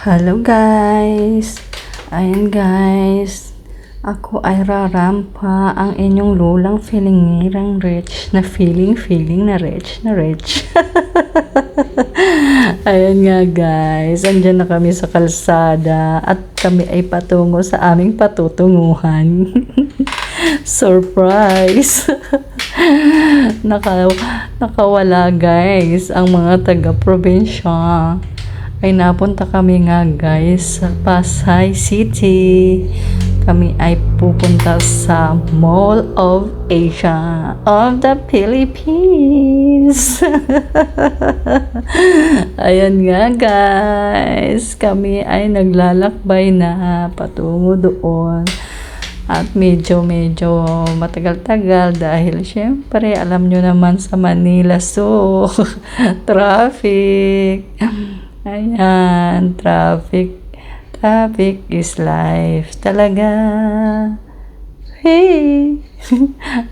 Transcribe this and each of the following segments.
Hello guys! Ayan guys, ako ay rarampa ang inyong lulang feeling rich na feeling na rich. Ayan nga guys, andyan na kami sa kalsada at kami ay patungo sa aming patutunguhan. Surprise! Nakawala guys ang mga taga-probinsya. Ay napunta kami nga guys sa Pasay City. Kami ay pupunta sa Mall of Asia of the Philippines. Ayan nga guys, kami ay naglalakbay na patungo doon. At medyo matagal-tagal dahil syempre alam nyo naman sa Manila, so traffic. Ayan, traffic is life talaga. Hey!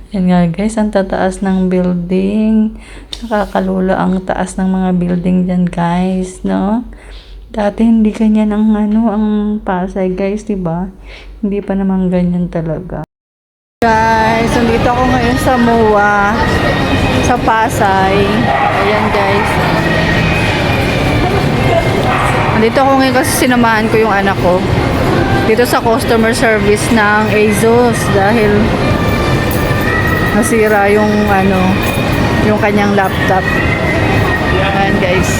Ayan nga guys, ang tataas ng building. Nakakalula ang taas ng mga building dyan guys, no? Dati hindi ganyan ang Pasay guys, diba? Hindi pa naman ganyan talaga. Guys, nandito ako ngayon sa MOA, sa Pasay. Ayan guys. Nandito ako ngayon kasi sinamahan ko yung anak ko dito sa customer service ng ASUS dahil nasira yung kanyang laptop. Ayan guys.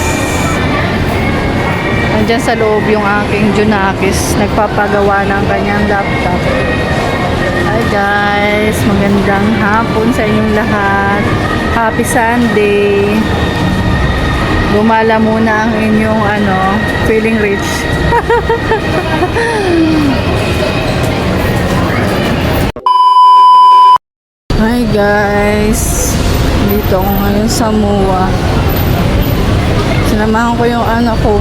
Nandyan sa loob yung aking Junakis, nagpapagawa ng kanyang laptop. Hi guys, magandang hapon sa inyong lahat. Happy Sunday. Gumala muna ang inyong feeling rich. Hi guys, dito ako ngayon sa MOA. Sinamahan ko yung anak ko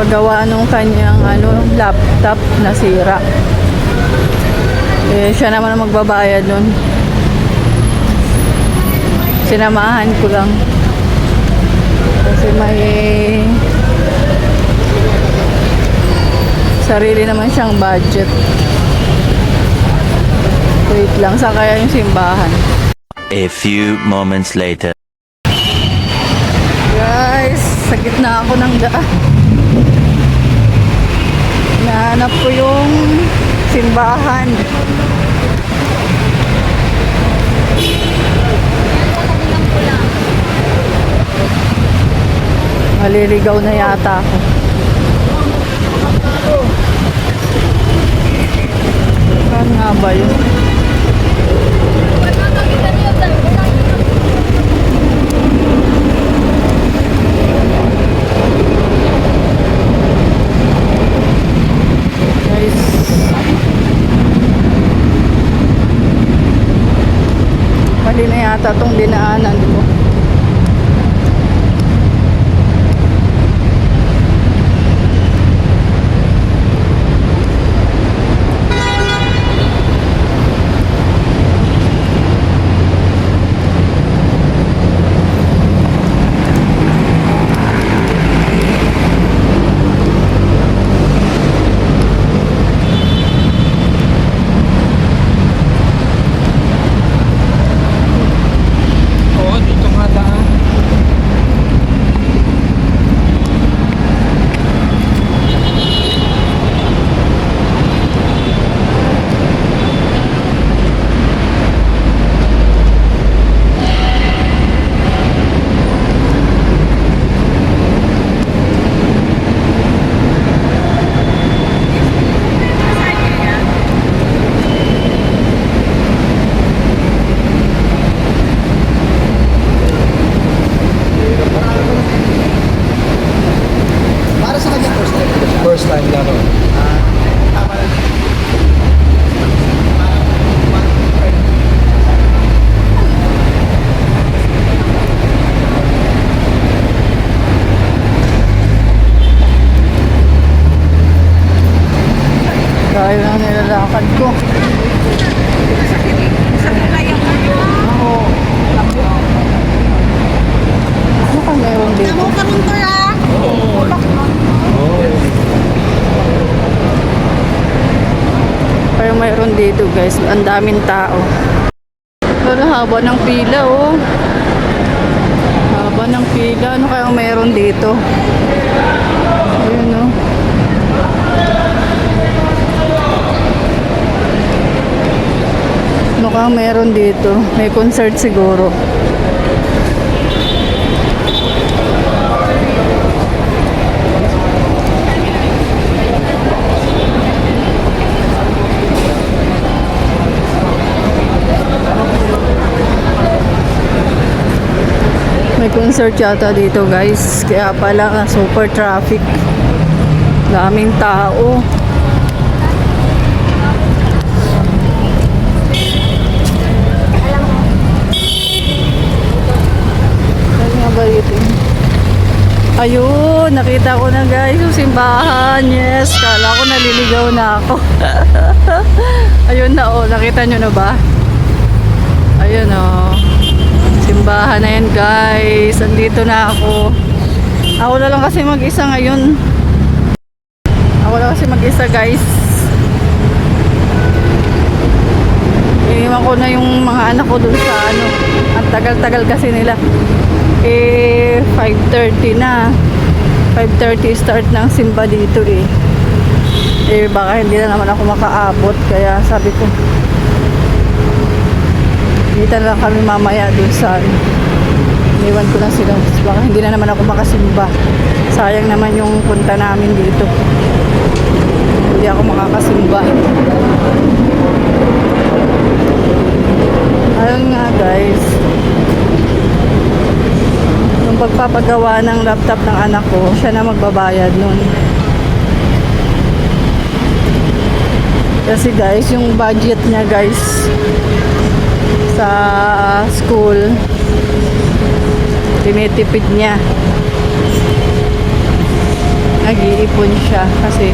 paggawa nung kanyang laptop na sira. Eh siya naman ang magbabayad nun. Sinamahan ko lang kasi may sarili naman siyang budget. Wait lang, saan kaya yung simbahan? A few moments later. Guys, sa gitna ako ng daan. Nahanap ko yung simbahan. Maliligaw na yata ako. Saan nga ba yun? Guys, mali na yata itong dinaanan ko. dito guys. Ang daming tao. Pero haba ng pila oh. Haba ng pila. Ano kaya meron dito? Ayun oh. Ano kaya meron dito? May concert siguro. May concert yata dito guys. Kaya pala super traffic. Daming tao. Ano nga ba dito? Ayun, nakita ko na guys yung simbahan. Yes, kala ko naliligaw na ako. Ayun na oh, nakita nyo na ba? Ayun oh. Simbahan na yan guys. Andito na ako. Ako na lang kasi mag-isa ngayon. Ako lang kasi mag-isa guys. Iniwan ko na yung mga anak ko dun sa ano. Ang tagal-tagal kasi nila. 5:30 na. 5:30 start ng simba dito baka hindi na naman ako makaabot. Kaya sabi ko, dito na lang kami mamaya dun sa iniwan ko na sila. Baka hindi na naman ako makasimba. Sayang naman yung punta namin dito. Hindi ako makakasimba. Ayun nga guys. Yung pagpapagawa ng laptop ng anak ko, siya na magbabayad nun. Kasi guys, yung budget niya guys sa school, tinitipid niya. Nag-iipon siya kasi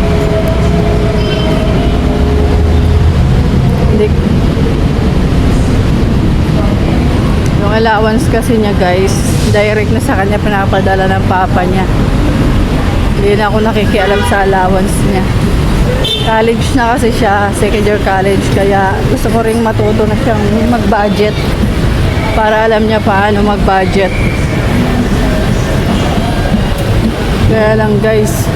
hindi, yung allowance kasi niya guys, direct na sa kanya pinapadala ng papa niya. Hindi na ako nakikialam sa allowance niya. College na kasi siya, second year college, kaya gusto ko ring matuto na siyang mag-budget para alam niya paano mag-budget. Kaya lang guys,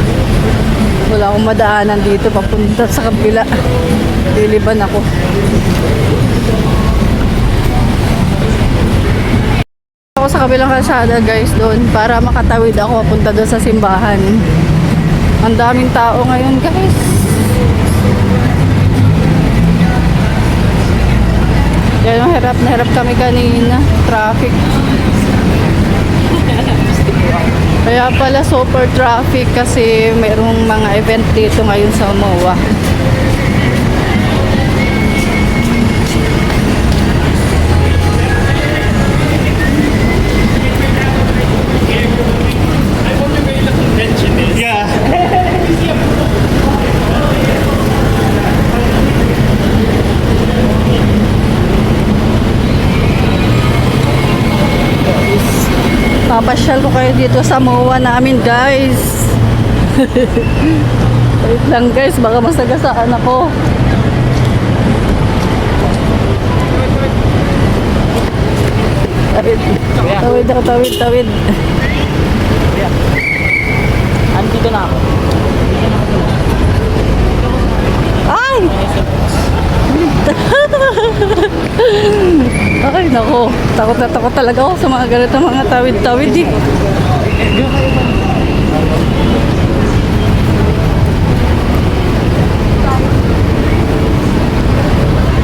wala akong madaanan dito papunta sa kabila. Liliban ako. Ako sa kabilang kalsada guys doon para makatawid ako papunta doon sa simbahan. Ang daming tao ngayon guys. Kaya hirap na hirap kami kanina. Traffic. Kaya pala super traffic kasi mayroong mga event dito ngayon sa MOA. Papasyal ko kayo dito sa MOA namin guys. Wait lang guys, baka masagasaan ako. Tawid. Andito na ako. Ay! Ay, nako. Takot na takot talaga ako sa mga ganito mga tawid-tawid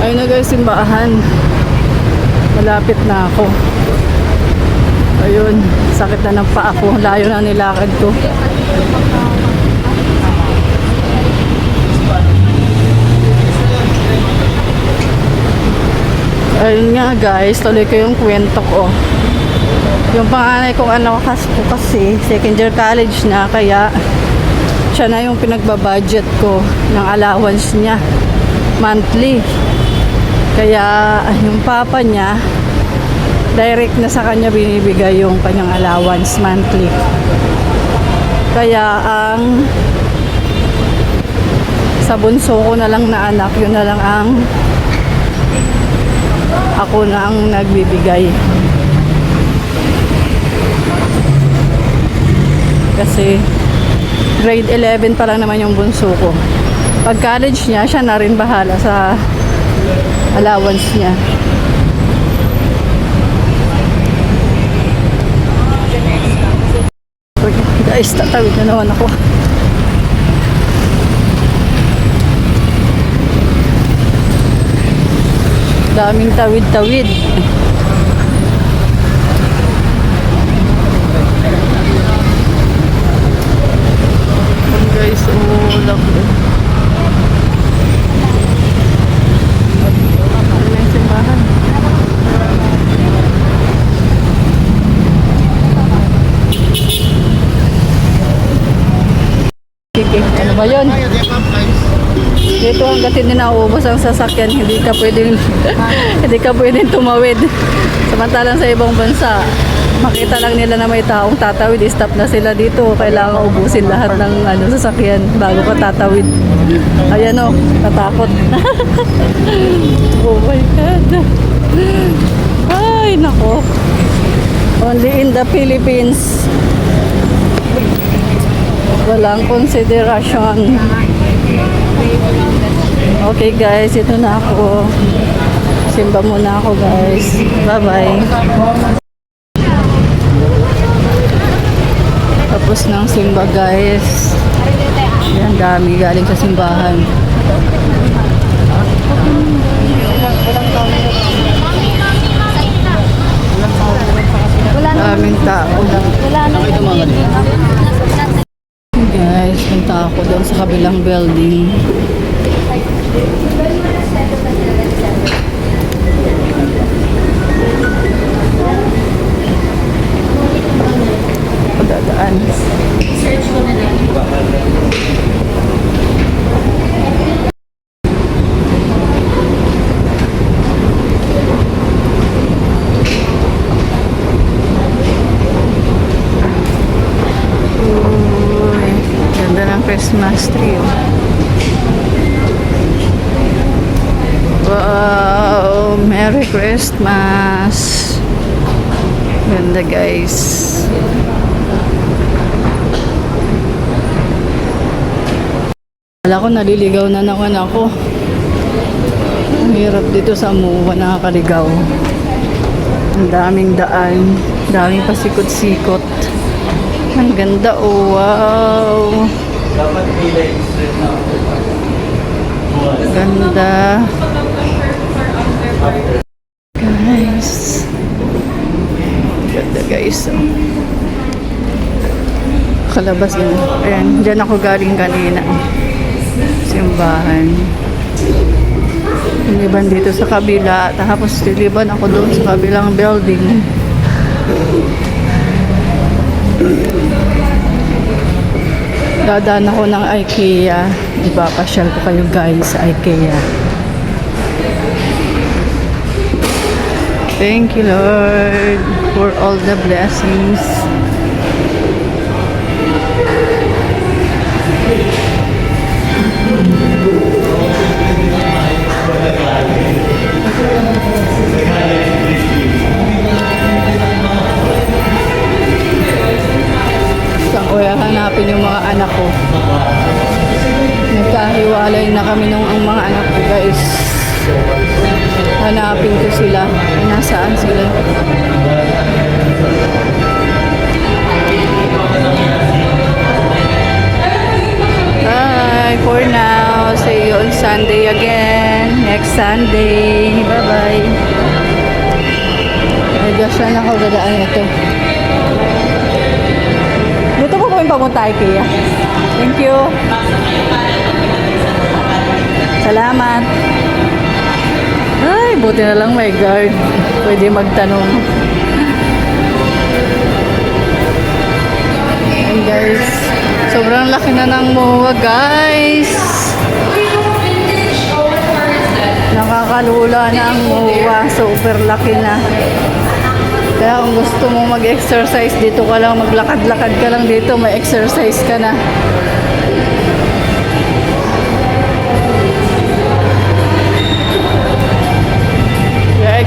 Ayun na guys, simbahan. Malapit na ako. Ayun, sakit na ng paa ko. Layo na nilakad ko. Ayun nga guys, tuloy ko yung kwento ko. Yung panganay kong anak ko kasi second year college na, kaya siya na yung pinagbabudget ko ng allowance niya monthly. Kaya yung papa niya direct na sa kanya binibigay yung kanyang allowance monthly. Kaya ang sa bunso ko na lang na anak, yun na lang ang ako na ang nagbibigay. Kasi grade 11 pa lang naman yung bunso ko. Pag college niya, siya na rin bahala sa allowance niya. Guys, tatawid na naman ako. Daming tawid-tawid. Guys, laki. Ano yung simbahan? Sige, ano ba yun? Dito hanggat hindi nauubos ang sasakyan, hindi ka pwedeng hindi ka pwedeng tumawid. Samantalang sa ibang bansa, makita lang nila na may taong tatawid, stop na sila dito. Kailangan ubusin lahat ng sasakyan bago ka tatawid. Ayan o, natakot. Oh my God. Ay, nako. Only in the Philippines. Walang konsiderasyon. Okay guys, ito na ako. Simba muna ako guys. Bye-bye. Tapos ng simba guys. Yan, dami galing sa simbahan. Daming tao. Guys, punta ako doon sa kabilang building. Padadaan. Christmas tree. Wow! Merry Christmas! Ganda guys. Wala ko, naliligaw na naman ako. Ang hirap dito sa Muwa, nakakaligaw. Ang daming daan, daming pasikot-sikot. Ang ganda, oh wow! Ganda. Guys. Ganda guys. Oh. Kalabas din. Ayan, dyan ako galing kanina. Simbahan. Liliban dito sa kabila. Tapos liliban ako doon sa kabilang building. Dadaan ako ng IKEA. Ipapasyal ko kayo guys sa IKEA. Thank you Lord for all the blessings. Saan ko hanapin yung mga anak ko? Nagkahiwalay na kami nung ang mga anak ko guys. Hanapin ko sila. Nasaan sila? Bye for now. See you on Sunday again. Next Sunday. Bye-bye. Nagdasyan ako gadaan ito. Dito po kami papunta IKEA. Thank you. Salamat. Ay, buti na lang may guard. Pwede magtanong. And guys, sobrang laki na ng MOA guys. Nakakalula na ang MOA. Super laki na. Kaya kung gusto mo mag-exercise dito ka lang, maglakad-lakad ka lang dito, may exercise ka na.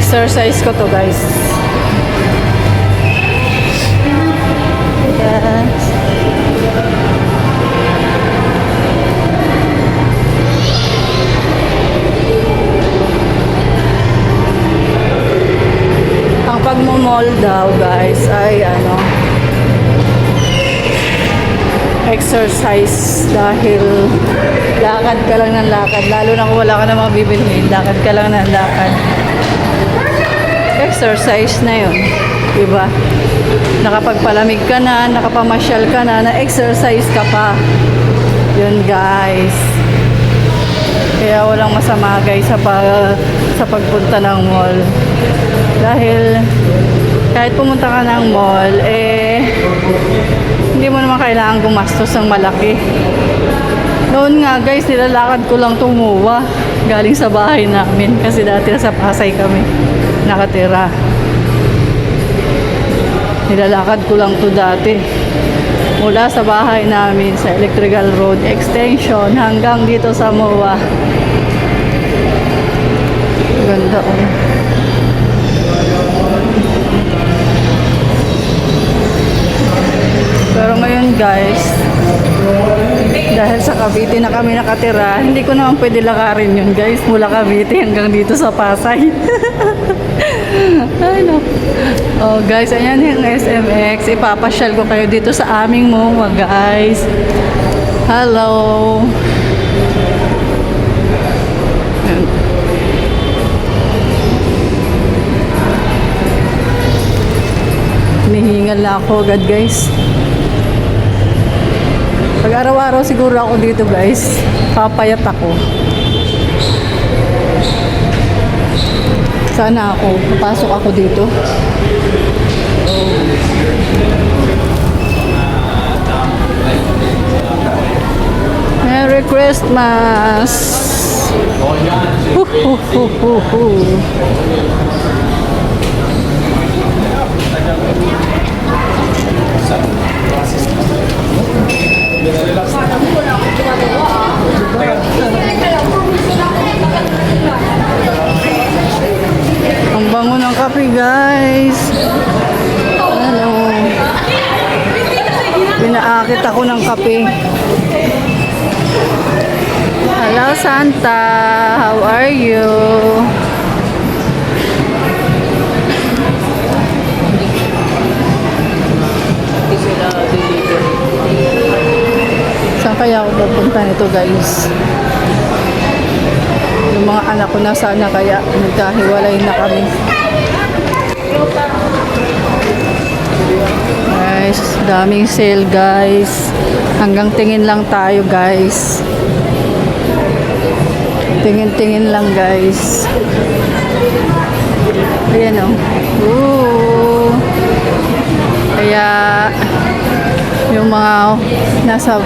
Exercise ko to, guys. Yes. Ang pagmamall daw, guys, ay exercise dahil lakad ka lang ng lakad. Lalo na kung wala ka namang bibilhin, lakad ka lang ng lakad. Exercise na yun. Diba? Nakapagpalamig ka na, nakapamasyal ka na, na-exercise ka pa. Yun, guys. Kaya walang masama, guys, sa pagpunta ng mall. Dahil kahit pumunta ka ng mall, hindi mo naman kailangan gumastos ng malaki. Noon nga, guys, nilalakad ko lang tumuwa galing sa bahay namin kasi dati sa Pasay kami nakatira. Nilalakad ko lang to dati mula sa bahay namin sa Electrical Road Extension hanggang dito sa MOA. Ganda, oh. Pero ngayon, guys, dahil sa Cavite na kami nakatira, hindi ko naman pwede lakarin yun, guys, mula Cavite hanggang dito sa Pasay. Ay, no. Oh, guys, ayan yung SMX. Ipapasyal ko kayo dito sa aming MOA, guys. Hello. Ayan. Hinihingal na ako agad, guys. Pag araw-araw siguro ako dito, guys, papayat ako. Sana ako, papasok ako dito. Merry Christmas! Ang bango ng kape, guys. Ano? Pinaakit ako ng kape. Hello, Santa. How are you? Saan kaya ako pupunta nito, guys? Yung mga anak ko na sana kaya nagkahiwalay na kami. Guys, daming sale, guys. Hanggang tingin lang tayo, guys. Tingin-tingin lang, guys. Ayan, oh. Ooh. Kaya yung mga nasa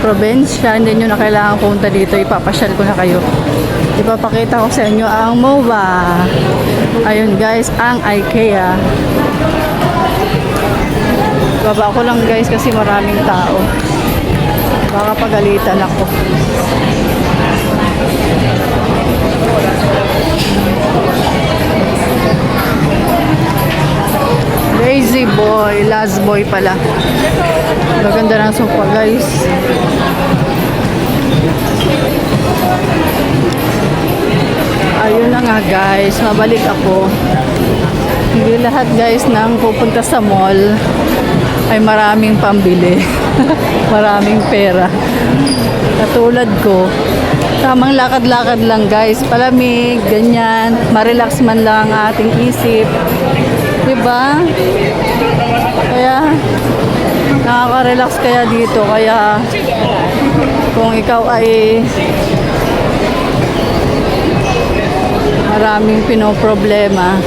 probinsya, hindi nyo na kailangan pumunta dito. Ipapasyal ko na kayo. Ipapakita ko sa inyo ang MOA. Ayun, guys, ang IKEA. Baba ko lang, guys, kasi maraming tao. Baka pagalitan ako. Lazy boy, last boy pala. Maganda ng sofa, guys. Ayun na nga, guys, mabalik ako. Hindi lahat, guys, nang pupunta sa mall ay maraming pambili. Maraming pera. Katulad ko, tamang lakad-lakad lang, guys. Palamig, ganyan. Marelax man lang ang ating isip. Diba? Kaya nakaka-relax kaya dito. Kaya kung ikaw ay maraming pinoproblema,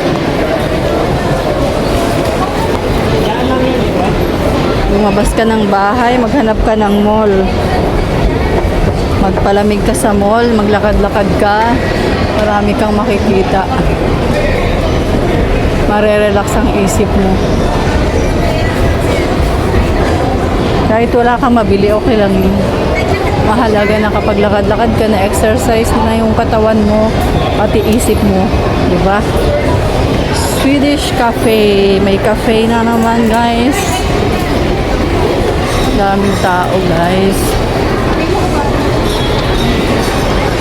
lumabas ka ng bahay, maghanap ka ng mall, magpalamig ka sa mall, maglakad-lakad ka, marami kang makikita. Marerelax ang isip mo. Kahit wala kang mabili, okay lang yun. Mahalaga na kapag lakad-lakad ka na, exercise na yung katawan mo, pati isip mo. Diba? Swedish Cafe. May cafe na naman, guys. Daming tao, guys.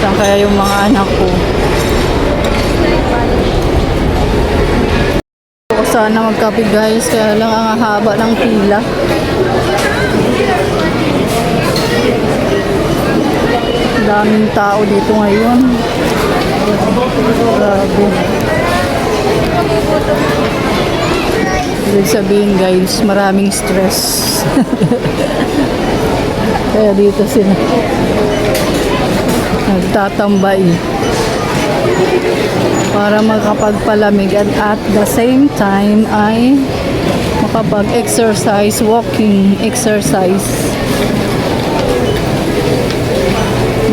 Saan kaya yung mga anak ko? Gusto ko sana magkape, guys. Kaya lang ang haba ng pila. Daming tao dito ngayon. Grabe. Ibig sabihin, guys, maraming stress. Kaya dito sila nagtatambay para makapagpalamig at the same time ay makapag-exercise, walking exercise.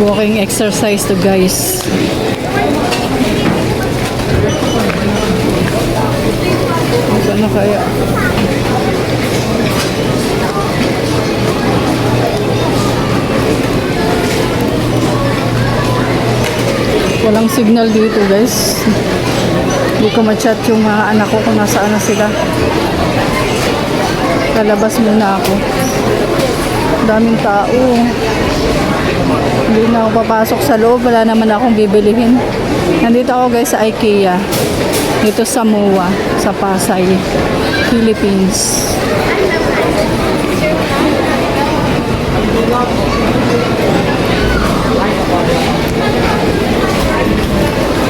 Walking exercise to, guys. Ano kaya? Walang signal dito, guys. Hindi ko ma-chat yung mga anak ko kung nasaan na sila. Lalabas muna ako. Daming tao. Hindi na ako papasok sa loob. Wala naman akong bibilihin. Nandito ako, guys, sa IKEA. Dito sa MOA, sa Pasay, Philippines.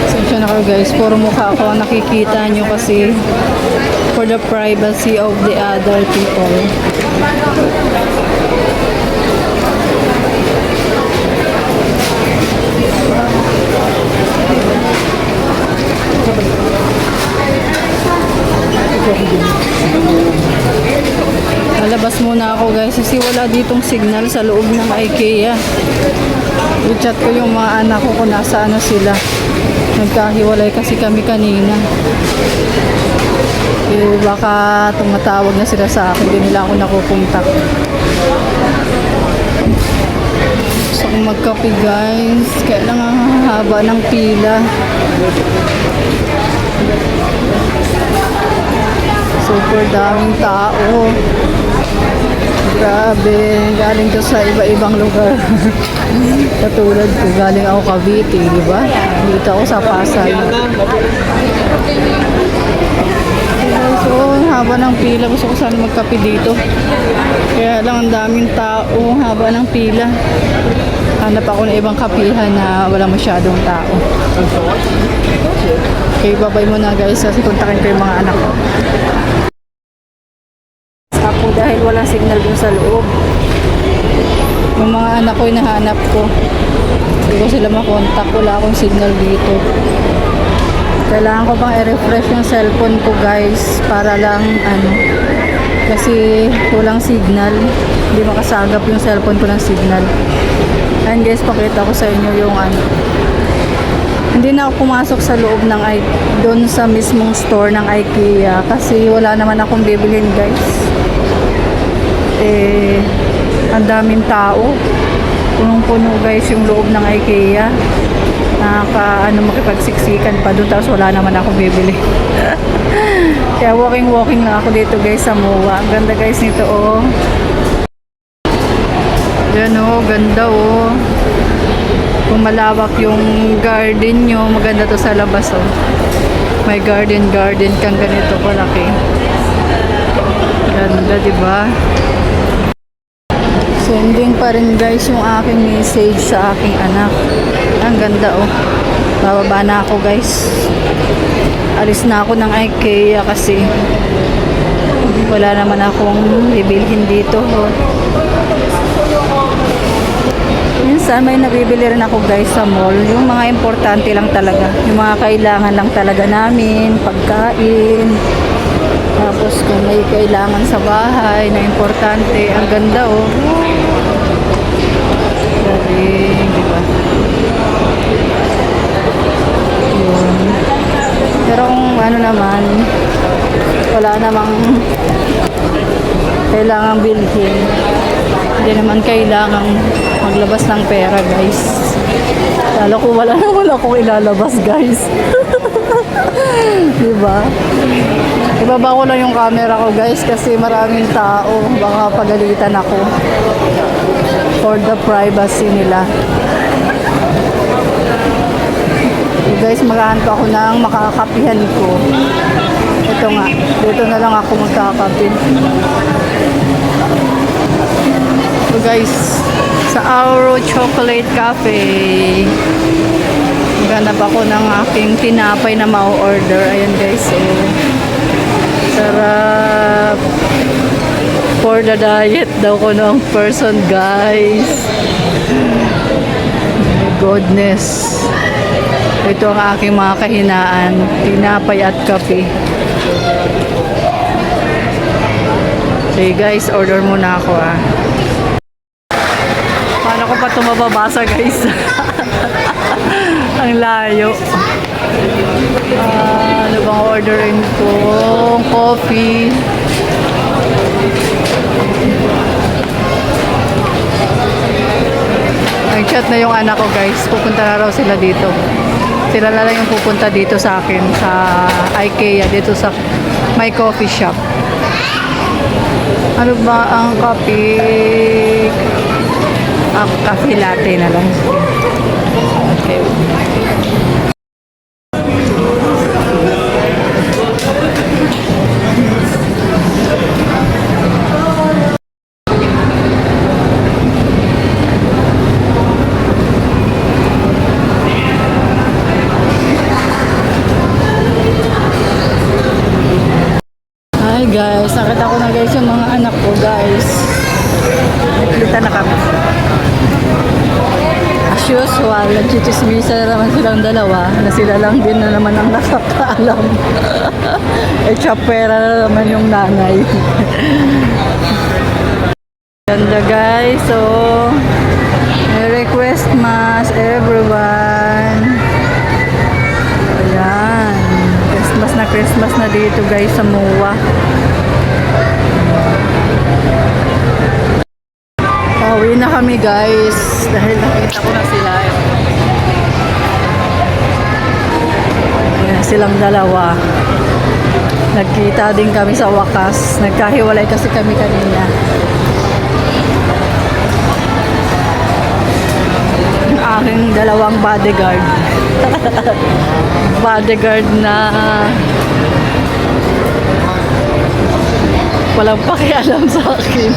Sensya na kayo, guys. Puro mukha ako ang nakikita nyo kasi for the privacy of the other people. Lalabas muna ako, guys, kasi wala ditong signal sa loob ng IKEA. I-chat ko yung mga anak ko kung nasaan na sila. Nagkahiwalay kasi kami kanina. Baka tumatawag na sila sa akin, hindi nila ako nakukontak. Gusto kong magkape, guys. Kaya lang ang haba ng pila. Super daming tao. Grabe. Galing ko sa iba-ibang lugar. Katulad ko, galing ako Cavite, di ba? Dito ako sa Pasay. So, haba ng pila. Gusto ko sana magkape dito. Kaya lang ang daming tao. Haba ng pila. Hanap ako ng ibang kapihan na wala masyadong tao. Okay, bye-bye muna, guys. Kasi kontakin ko yung mga anak ko. Ako dahil walang signal dun sa loob. Yung mga anak ko hinahanap ko. Hindi ko sila makontak. Wala akong signal dito. Kailangan ko pang i-refresh yung cellphone ko, guys. Para lang kasi walang signal. Hindi makasagap yung cellphone ko ng signal. Ayan, guys, pakita ko sa inyo yung hindi na ako pumasok sa loob ng doon sa mismong store ng IKEA kasi wala naman akong bibilhin, guys. Ang daming tao. Punong-puno, guys, yung loob ng IKEA. Makipagsiksikan pa doon tapos wala naman akong bibili. Kaya walking lang ako dito, guys, sa MOA. Ang ganda, guys, nito, oh. Yan, oh, ganda, oh. Kung malawak yung garden nyo, maganda to sa labas, oh. May garden kang ganito kalaki. Ganda, diba? Sending pa rin, guys, yung aking message sa aking anak. Ang ganda, oh. Bababa na ako, guys. Alis na ako ng IKEA kasi wala naman akong bibilhin dito, oh. Minsan may nabibili rin ako, guys, sa mall. Yung mga importante lang talaga. Yung mga kailangan lang talaga namin, pagkain. Tapos kung may kailangan sa bahay na importante, ang ganda, oh. Galing, di ba? Yun. Pero kung naman, wala namang kailangan bilhin. Hindi naman kailangan maglabas ng pera, guys. Lalo ko wala naman akong ilalabas, guys. Diba? Ibaba ko lang yung camera ko guys kasi maraming tao. Baka pagalitan ako. For the privacy nila. So guys, maghahanap ako ng makakapihan ko. Ito nga. Dito na lang ako magkakapi. So guys, sa Auro Chocolate Cafe. Maghanap ako ng aking tinapay na ma-order. Ayan guys. So, sarap. For the diet daw ko ng person guys. My goodness. Ito ang aking mga kahinaan. Tinapay at kape. Okay guys, order muna ako ah. Paano ko pa ito mababasa guys? Ang layo. Ano bang orderin ko? Coffee. Nag-chat na yung anak ko guys. Pupunta na raw sila dito. Sila na lang yung pupunta dito sa akin sa IKEA. Dito sa my coffee shop. Ano ba ang coffee? Coffee latte na lang. Okay. Hi guys, nakita ko na guys yung mga anak ko guys. Nakita na kami. As usual, nagchichismisa na naman silang dalawa na sila lang din na naman ang nakakaalam. Chapera na naman yung nanay. Ganda guys, so Merry Christmas everyone. Ayan, Christmas na dito guys sa MOA. Pauwi na kami guys dahil nakita ko na sila. Ayan, silang dalawa. Nagkita din kami sa wakas. Nagkahiwalay kasi kami kanina. Ang aking dalawang bodyguard. Bodyguard na walang pakialam sa akin.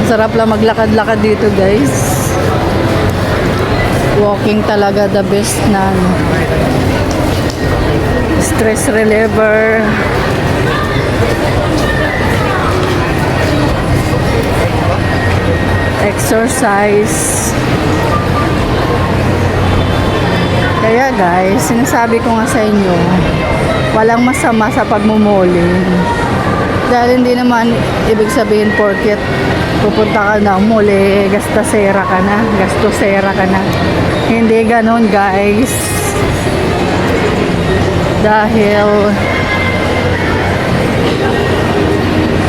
Sarap lang maglakad-lakad dito guys. Walking talaga the best na stress reliever. Exercise. Kaya guys, sinasabi ko nga sa inyo, walang masama sa pagmumuling. Dahil hindi naman ibig sabihin porket pupunta ka ng muli, gastosera ka na. Hindi ganon guys. Dahil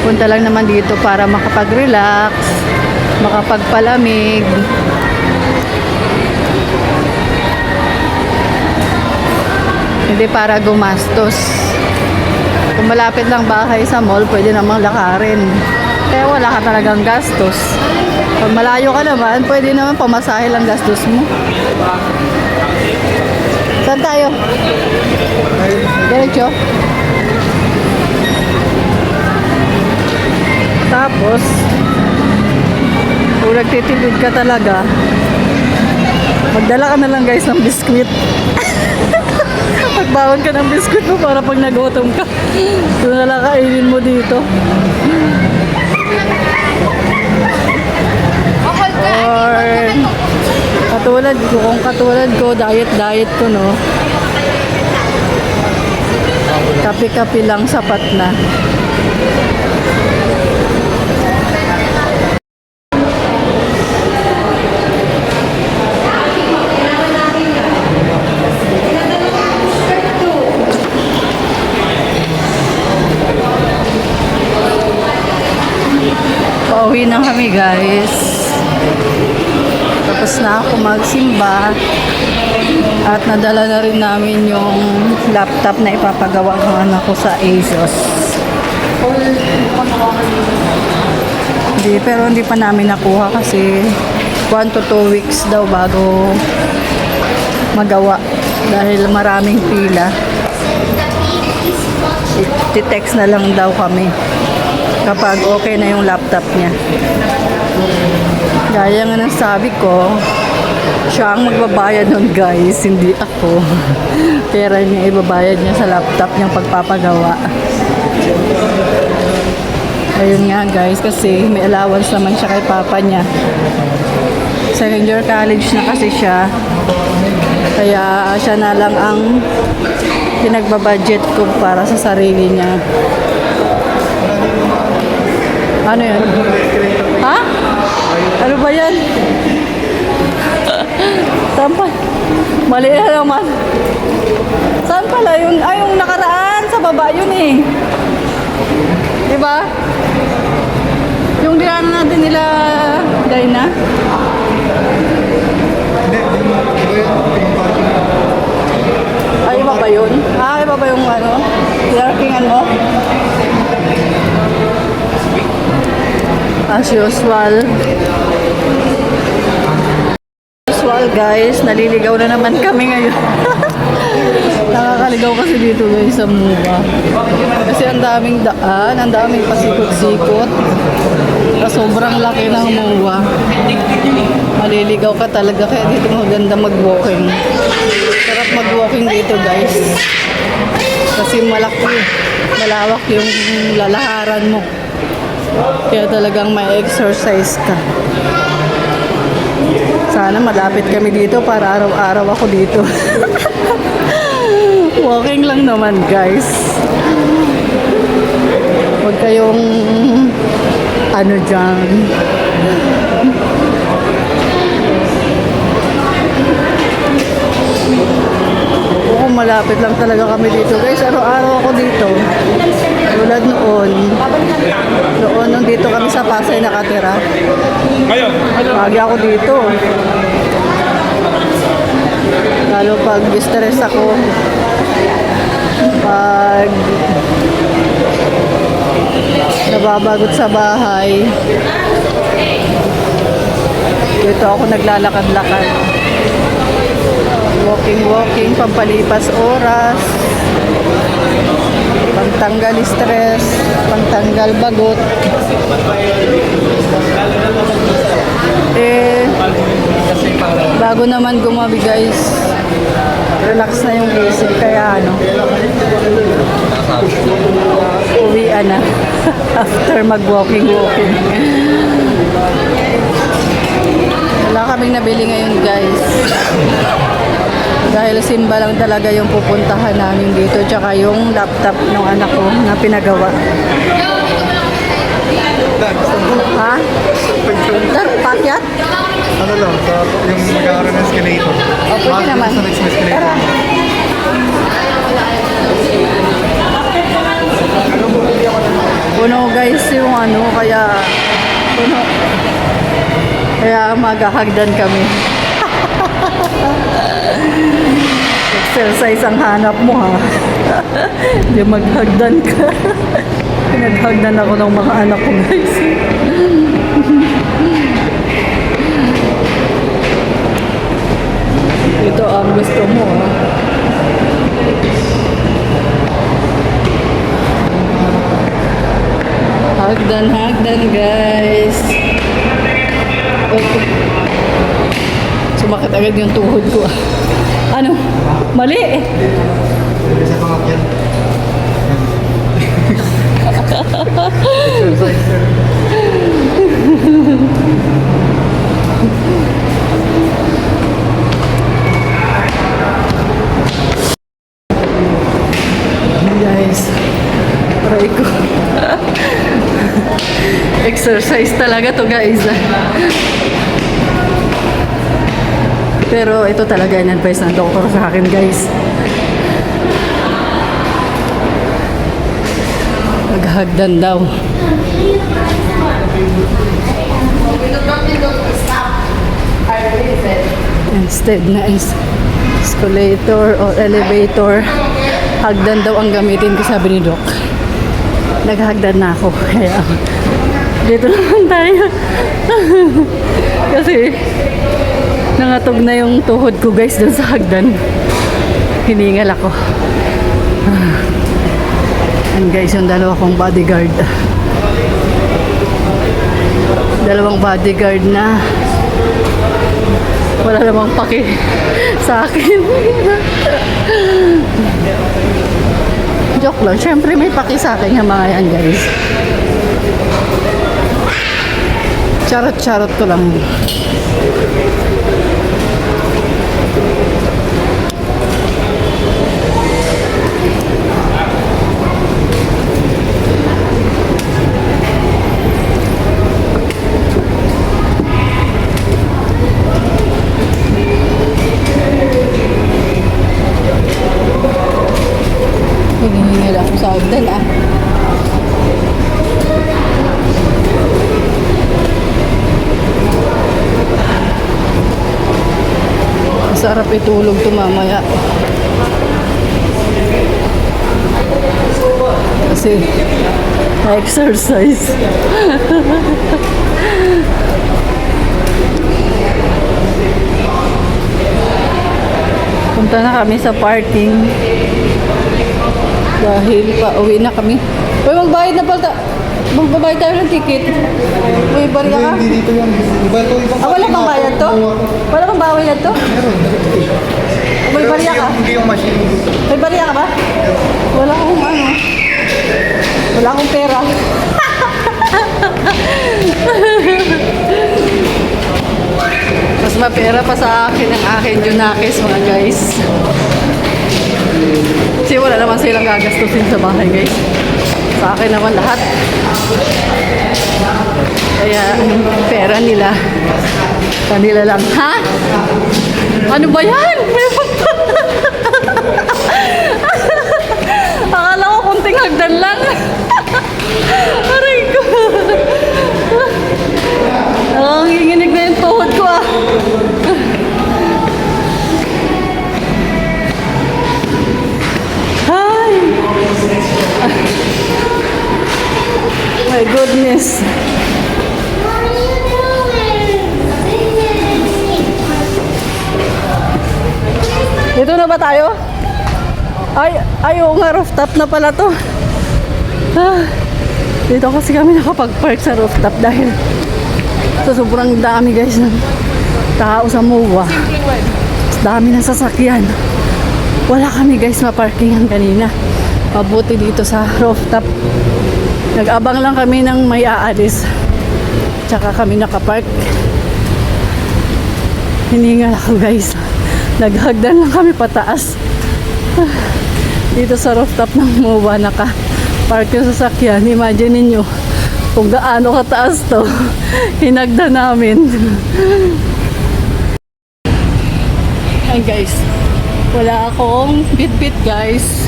punta lang naman dito para makapag-relax, makapagpalamig. Hindi para gumastos. Kung malapit lang bahay sa mall, pwede namang lakarin. Kaya wala ka talagang gastos. Pag malayo ka naman, pwede naman pamasahe lang gastos mo. Saan tayo? Diretso? Tapos, kung nagtitipid ka talaga, magdala ka na lang guys ng biskwit. Magbawon ka ng biskwit mo para pag nagutom ka, ito na lang kainin mo dito. Or kung katulad ko, diet ko no, kape-kape lang sapat na. Pauwi na kami guys. Tapos na ako magsimba. At nadala na rin namin yung laptop na ipapagawa ng anak ko sa ASUS. Pero hindi pa namin nakuha kasi 1 to 2 weeks daw bago magawa dahil maraming pila. I-text na lang daw kami kapag okay na yung laptop niya. Gaya nga ng sabi ko, siya ang magbabayad nun guys, hindi ako. Pera niya ibabayad niya sa laptop niyang pagpapagawa. Ayun nga guys, kasi may allowance naman siya kay papa niya. Second year college na kasi siya. Kaya siya na lang ang pinagbabudget ko para sa sarili niya. Ano yun? Ha? Ano ba yan? Saan pa? Mali na naman. Saan pala yun? Ay, yung nakaraan. Sa baba yun eh. Diba? Yung dinaanan natin nila Dayna. Ay, iba ba yun? Ah, iba ba yung ano? Parkingan mo? As usual. Guys, naliligaw na naman kami ngayon. Nakakaligaw kasi dito guys sa Muba. Kasi ang daming daan, ang daming pasikot-sikot. Sobrang laki ng Muba. Maliligaw ka talaga kaya dito maganda mag-walking. Sarap mag-walking dito guys. Kasi malawak yung lalaharan mo. Kaya talagang may exercise ka. Sana malapit kami dito para araw-araw ako dito. Walking lang naman guys. Huwag kayong ano dyan. Oo, malapit lang talaga kami dito guys. Araw-araw ako dito. Tulad noon. Nung dito kami sa Pasay nakatira. Lagi ako dito. Lalo pag stress ako. Pag nababagot sa bahay. Dito ako naglalakad-lakad. Walking, pampalipas oras. Pantanggal stress, pantanggal bagot. Bago naman gumabi guys, relax na yung isip kaya ano, uwian na after mag-walking. Wala kaming nabili ngayon guys. Dahil simba lang talaga yung pupuntahan namin dito. Tsaka yung laptop ng anak ko na pinagawa. Ha? Pakyat? Ano lang, yung mag-aaral ng escalator. O, pwede naman. Sa next escalator. Tara. Puno guys yung ano, kaya puno. Kaya maghahagdan kami. Exercise ang hanap mo ha. Hindi maghagdan ka. Pinaghagdan ako ng mga anak ko guys. Ito ang gusto mo ha. Hagdan guys. Okay. Sumakit agad yung tuhod ko. Ano? Mali eh. Sa pangakyat. Guys, aray ko. Exercise talaga to guys. Pero ito talaga in-advise ng doktor sa akin guys. Maghagdan daw. Instead na escalator or elevator, hagdan daw ang gamitin ko, sabi ni Doc. Naghahagdan na ako. Kaya dito naman tayo. Kasi nangatog na yung tuhod ko guys dun sa hagdan. Hiningal ako. And guys, yung dalawa kong bodyguard. Dalawang bodyguard na wala namang paki sa akin. Joke lang. Siyempre may paki sa akin yung mga yan guys. Charot-charot ko lang. Hinihingil ako sa hagdan ah. Sarap itulog to mamaya. Kasi exercise. Punta na kami sa parking. Dahil pa-uwi na kami. Uy, magbayad na pala. Magbabayad tayo ng ticket. Uy, bariya ka? Hindi dito yan. Iba ito, ibang Wala pang bayad to? Wala pang bayad to? May bariya ka? Hindi yung machine. May bariya ka ba? Wala akong ano. Wala akong pera. Mas mapera pa sa akin ang akin Junakis mga guys. Kasi wala naman silang gagastusin sa bahay guys. Sa akin naman lahat. Kaya pera nila kanila lang. Ha? Ano ba yan? Akala ko kunting hagdan lang. Aray ko. Ang hinginig na yung tuhod ko ah. Hi. My goodness. Dito na ba tayo? Ay, oo nga, rooftop na pala to. Dito kasi kami nakapag-park sa rooftop dahil sa sobrang dami guys ng tao sa MOA. Dami ng sasakyan. Wala kami guys maparkingan kanina. Mabuti dito sa rooftop. Nag-abang lang kami ng may aalis. Tsaka kami nakapark. Hiningal ako guys. Naghagdan lang kami pataas. Dito sa rooftop ng MOA naka-park yung sasakyan. Imagine ninyo kung gaano kataas to. Hinagdan namin. Ay guys, wala akong bit-bit guys.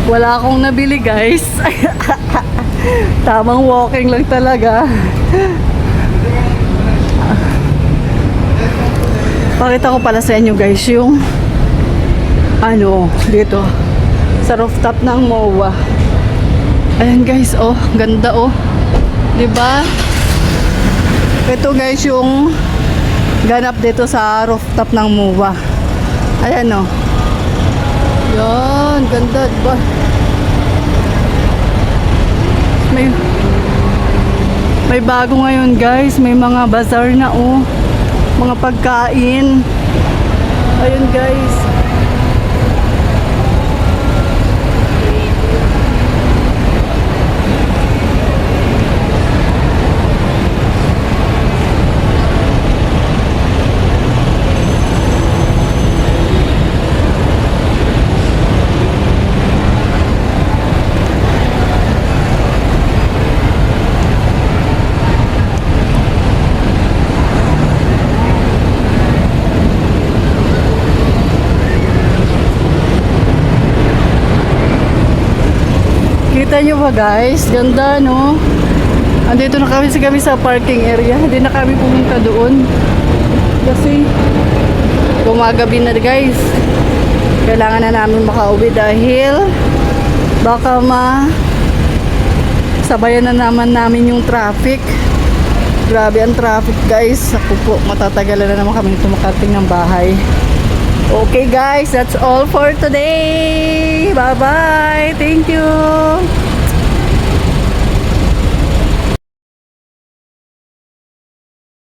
Wala akong nabili guys. Tamang walking lang talaga. Pakita ko pala sa inyo guys yung ano dito sa rooftop ng MOA. Ayan guys, oh, ganda oh. 'Di ba? Ito guys yung ganap dito sa rooftop ng MOA. Ayan oh. Yan, ganda, diba? May bago ngayon guys, may mga bazaar na oh. Mga pagkain. Ayun guys. Kita nyo ba guys? Ganda no? Andito na kami sa parking area. Hindi na kami pumunta doon. Kasi gumagabi na guys. Kailangan na namin makauwi dahil baka sabayan na naman namin yung traffic. Grabe ang traffic guys. Ako po, matatagalan na naman kami tumakating ng bahay. Okay guys, that's all for today. Bye bye. Thank you.